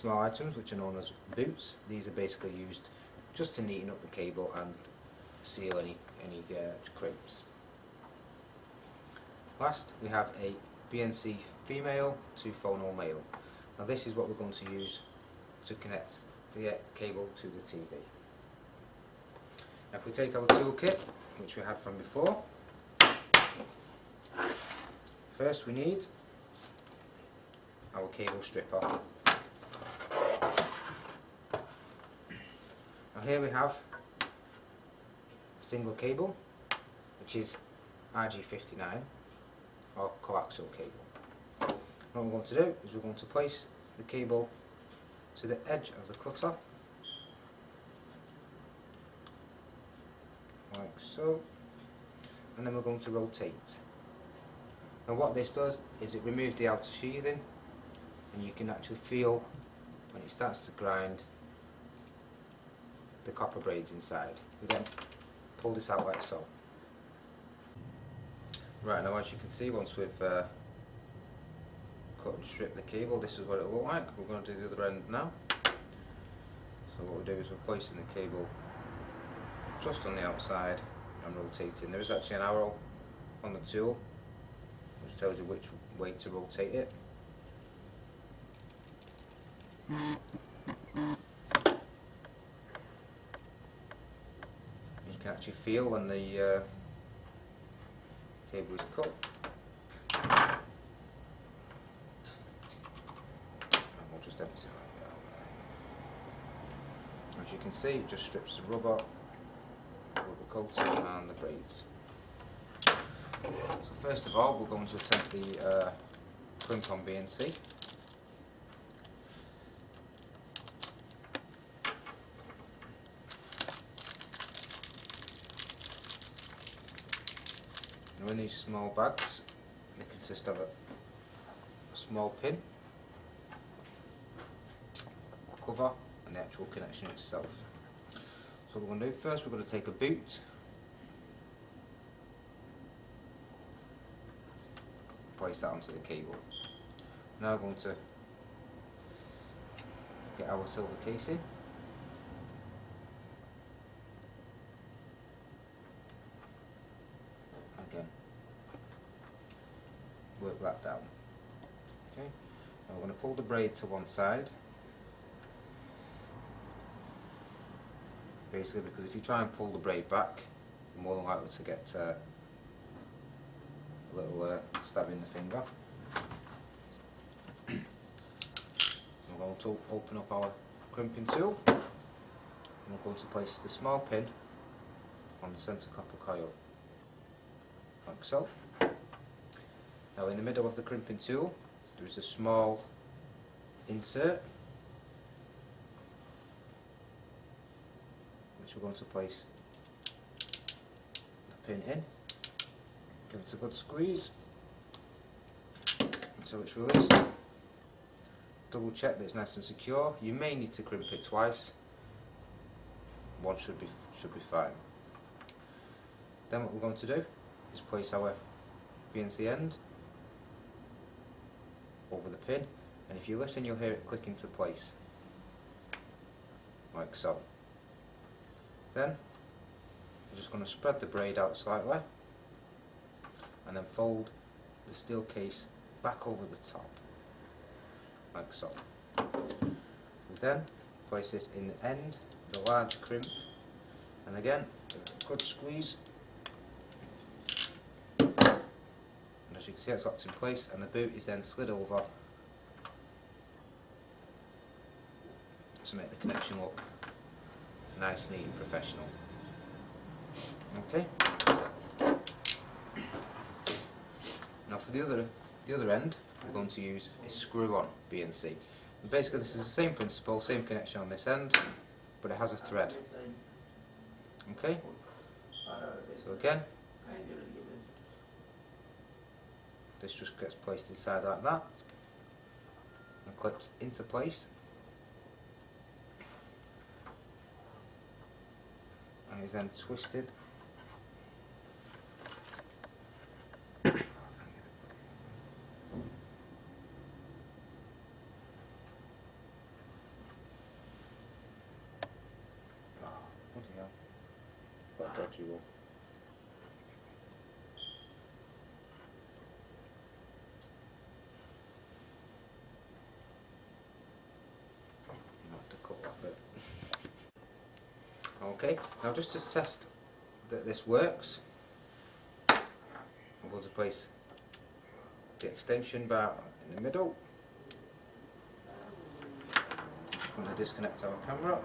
small items which are known as boots. These are basically used just to neaten up the cable and seal any crimps. Last we have a BNC female to phono male. Now this is what we're going to use to connect the cable to the TV. Now if we take our toolkit, which we had from before, first we need our cable stripper. Now here we have a single cable, which is RG59 or coaxial cable. What we're going to do is we're going to place the cable to the edge of the cutter, like so, and then we're going to rotate. And what this does is it removes the outer sheathing, and you can actually feel when it starts to grind the copper braids inside. We then pull this out like so. Right, now as you can see, once we've cut and stripped the cable, this is what it will look like. We're going to do the other end now. So what we do is we're placing the cable just on the outside and rotating. There is actually an arrow on the tool which tells you which way to rotate it. You can actually feel when the cable is cut. And we'll just empty it. As you can see, it just strips the rubber coating and the braids. So first of all, we're going to attempt the crimp on BNC. Now in these small bags, they consist of a small pin, cover, and the actual connection itself. So what we're going to do first, we're going to take a boot, place that onto the cable. Now we're going to get our silver casing, again work that down. Okay. Now we're going to pull the braid to one side. Basically, because if you try and pull the braid back, you're more than likely to get a little stab in the finger. We're going to open up our crimping tool, and we're going to place the small pin on the centre copper coil, like so. Now in the middle of the crimping tool there is a small insert which we're going to place the pin in, give it a good squeeze until it's released. Double check that it's nice and secure. You may need to crimp it twice. One should be fine. Then what we're going to do is place our BNC end over the pin, and if you listen you'll hear it click into place, like so. Then we're just going to spread the braid out slightly and then fold the steel case back over the top, like so. We then place this in the end, the large crimp, and again give it a good squeeze, and as you can see it's locked in place, and the boot is then slid over to make the connection look nice, neat and professional. Okay. Now for the other end we're going to use a screw-on BNC. And basically this is the same principle, same connection on this end, but it has a thread. Okay. So again, this just gets placed inside like that and clipped into place. And is then twisted dodgy one. I'll have to cut that bit. Okay, now just to test that this works, I'm going to place the extension bar in the middle. I'm going to disconnect our camera.